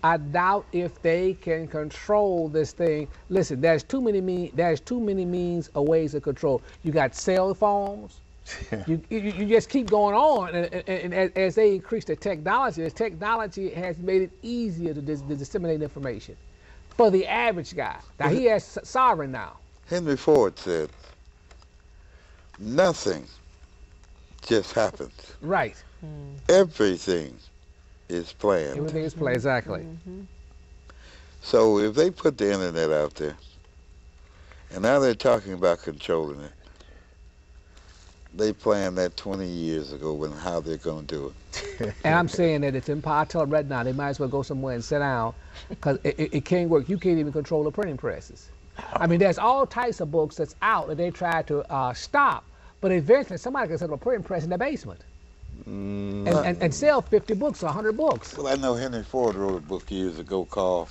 I doubt if they can control this thing. Listen, there's too many means or ways of control. You got cell phones. You just keep going on, and as they increase the technology has made it easier to disseminate information for the average guy. Now he has sovereign now. Henry Ford said, "Nothing just happens. Right. Everything is planned." Everything is planned, exactly. So if they put the internet out there, and now they're talking about controlling it, they planned that 20 years ago and how they're going to do it. And I'm saying that it's impossible. I tell them right now, they might as well go somewhere and sit down, because it can't work. You can't even control the printing presses. I mean, there's all types of books that's out that they try to stop, but eventually somebody can set up a printing press in their basement and sell 50 books or 100 books. Well, I know Henry Ford wrote a book years ago called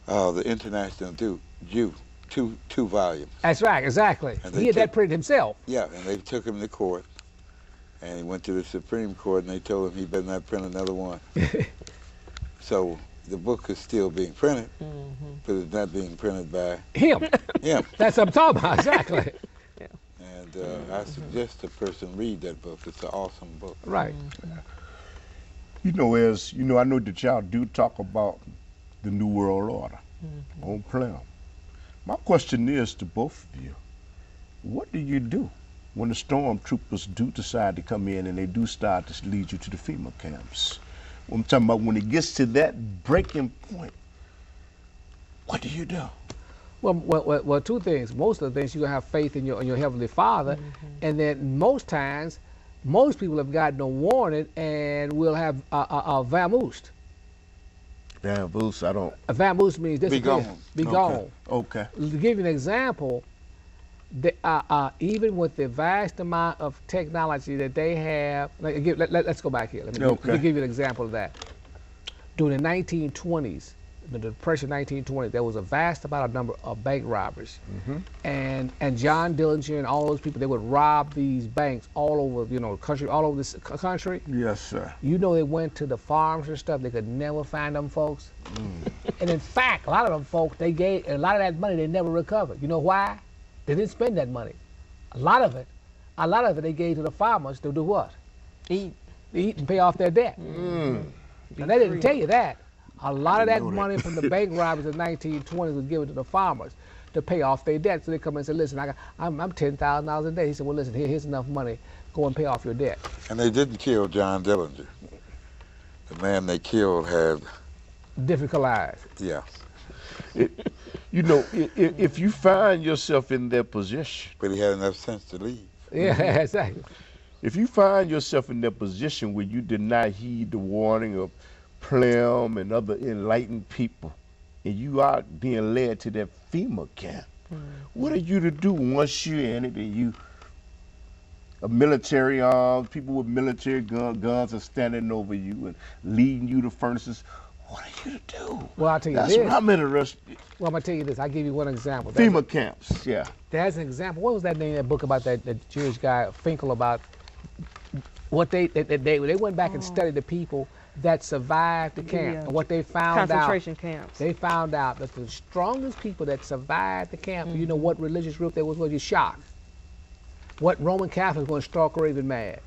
The International Jew, two volumes. That's right, exactly. He had that printed himself. Yeah, and they took him to court, and he went to the Supreme Court, and they told him he better not print another one. So the book is still being printed, but it's not being printed by him. That's what I'm talking about, exactly. And I suggest a person read that book. It's an awesome book. Right. You know, I know that y'all do talk about the New World Order on Plum. My question is to both of you, what do you do when the stormtroopers do decide to come in and they do start to lead you to the FEMA camps? I'm talking about when it gets to that breaking point, what do you do? Well, two things. Most of the things, you're going to have faith in your Heavenly Father, and then most times, most people have gotten a warning and will have a vamoosed. Vamoose, I don't. A vamoose means disappear. Be gone. Be gone. Okay. To give you an example, even with the vast amount of technology that they have, let's go back here. Let me give you an example of that. During the 1920s, the Depression 1920s, there was a vast amount of number of bank robberies, and John Dillinger and all those people, they would rob these banks all over, country, all over this country. Yes, sir. You know, they went to the farms and stuff. They could never find them folks. And in fact, a lot of them folks, they gave a lot of that money. They never recovered. You know why? They didn't spend that money. A lot of it, they gave to the farmers to do what? Eat and pay off their debt. And they didn't tell you that. A lot of that money from the bank robberies of the 1920s was given to the farmers to pay off their debt. So they come in and say, listen, I'm $10,000 a day. He said, well, listen, here's enough money. Go and pay off your debt. And they didn't kill John Dillinger. The man they killed had difficult eyes. Yeah. You know, if you find yourself in that position. But he had enough sense to leave. Yeah, exactly. If you find yourself in that position where you did not heed the warning of Plum and other enlightened people, and you are being led to that FEMA camp, what are you to do once you're in it and you military arms, people with military guns are standing over you and leading you to furnaces? What are you to do? Well, I'll tell you That's this. What I'm interested. Well, I'm going to tell you this. I'll give you one example. FEMA camps, yeah. There's an example. What was that name, that book about that Jewish guy, Finkel, about what they went back and studied the people that survived the camp, and what they found out. Concentration camps. They found out that the strongest people that survived the camp, you know what religious group they was? Well, you're shocked. What Roman Catholics were struck or even mad.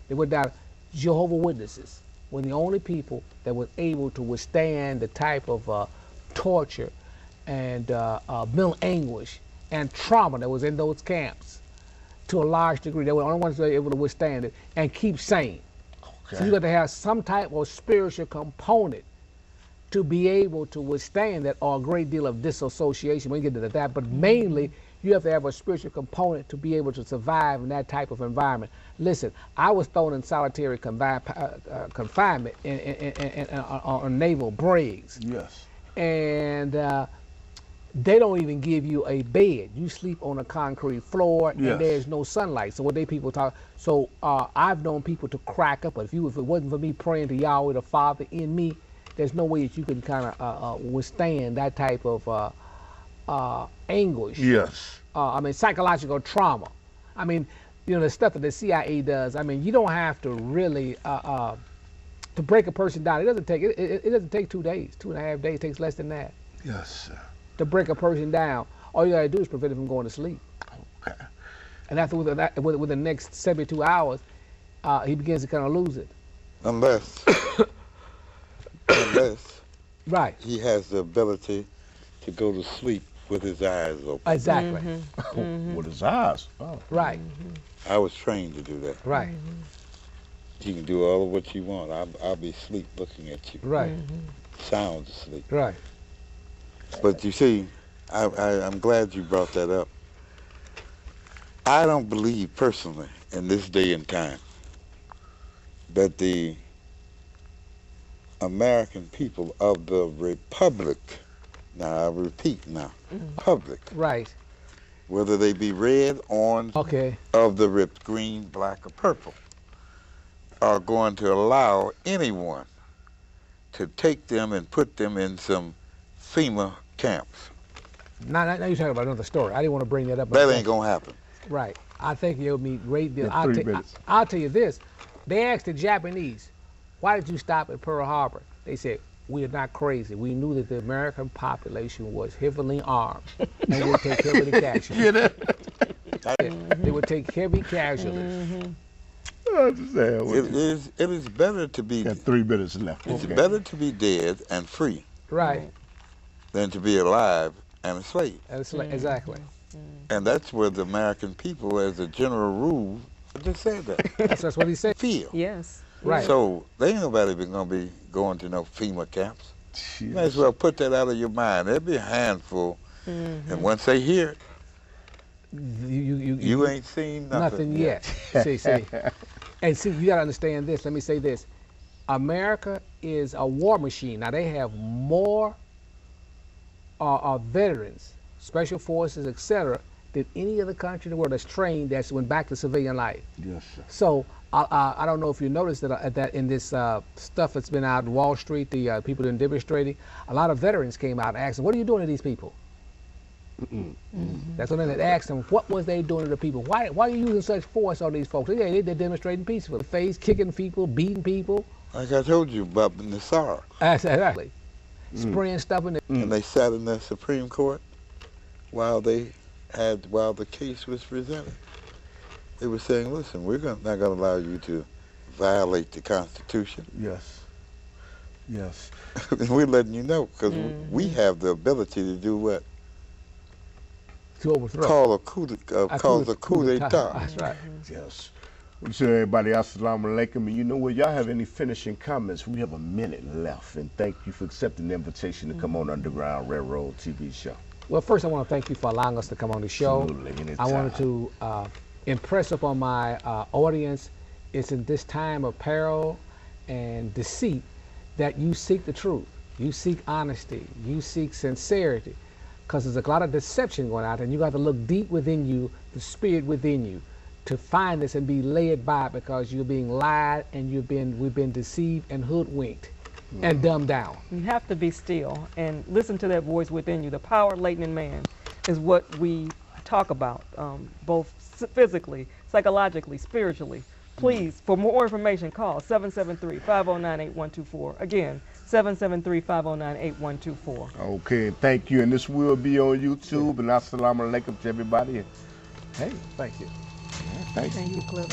They went down. Jehovah's Witnesses were the only people that were able to withstand the type of torture and mental anguish and trauma that was in those camps to a large degree. They were the only ones that were able to withstand it and keep sane. Okay. So you got to have some type of spiritual component to be able to withstand that, or a great deal of disassociation. We can get into that, but mainly you have to have a spiritual component to be able to survive in that type of environment. Listen, I was thrown in solitary confinement on naval brigs. Yes. And they don't even give you a bed. You sleep on a concrete floor, and there's no sunlight. So what people talk. So I've known people to crack up. But if it wasn't for me praying to Yahweh the Father in me, there's no way that you can kind of withstand that type of anguish. Yes. I mean, psychological trauma. I mean, you know, the stuff that the CIA does. I mean, you don't have to really To break a person down, it doesn't take it doesn't take 2 days, 2.5 days. It takes less than that. Yes, sir. To break a person down, all you gotta do is prevent him from going to sleep. Okay. And after with the next 72 hours, he begins to kind of lose it. Unless Right. he has the ability to go to sleep with his eyes open. Exactly. With his eyes. Oh. Right. I was trained to do that. Right. You can do all of what you want. I'll be asleep looking at you. Right. Sound asleep. Right. But you see, I'm glad you brought that up. I don't believe personally in this day and time that the American people of the Republic, now I repeat now, public, Right. whether they be red, orange, Okay. of the green, black, or purple, are going to allow anyone to take them and put them in some FEMA camps. Now you're talking about another story. I didn't want to bring that up. That ain't gonna happen. Right. I think it'll be great deal. In 3 minutes. I'll tell you this. They asked the Japanese, why did you stop at Pearl Harbor? They said, we are not crazy. We knew that the American population was heavily armed and would take heavy casualties. They would take heavy casualties. It is better to be. Got 3 minutes left. It's Okay. better to be dead and free Right. than to be alive and a slave. Exactly. And that's where the American people, as a general rule, just said that. That's what he said. Feel. Yes. Right. So they ain't nobody gonna be going to no FEMA camps. You Yes. might as well put that out of your mind. There'll be a handful, and once they hear it, you ain't seen nothing yet. see. And see, you got to understand this. Let me say this. America is a war machine. Now, they have more veterans, special forces, etc., than any other country in the world that's trained, that's went back to civilian life. Yes, sir. So, I don't know if you noticed that in this stuff that's been out in Wall Street, the people in demonstrating, a lot of veterans came out and asked them, what are you doing to these people? That's when they asked them, what was they doing to the people? Why are you using such force on these folks? Yeah, they're demonstrating peacefully. Face, kicking people, beating people. Like I told you about Nassar. Exactly. Spraying stuff in the... And they sat in the Supreme Court while the case was presented. They were saying, listen, we're not going to allow you to violate the Constitution. Yes. Yes. And we're letting you know, because we have the ability to do what? To overthrow. Cause a coup d'etat. That's right. Yes. Well, to everybody, assalamu alaikum. And you know what? Y'all have any finishing comments? We have a minute left. And thank you for accepting the invitation to come on Underground Railroad TV show. Well, first I want to thank you for allowing us to come on the show. Absolutely, anytime. I wanted to impress upon my audience, it's in this time of peril and deceit that you seek the truth. You seek honesty. You seek sincerity. Because there's a lot of deception going out, and you got to look deep within you, the spirit within you, to find this and be led by it, because you're being lied and we've been deceived and hoodwinked and dumbed down. You have to be still and listen to that voice within you. The power latent in man is what we talk about, both physically, psychologically, spiritually. Please, for more information, call 773-509-8124. Again, 773-509-8124. Okay, thank you. And this will be on YouTube. And assalamu alaikum to everybody. Hey, thank you. Thank you. Thank you, Cliff.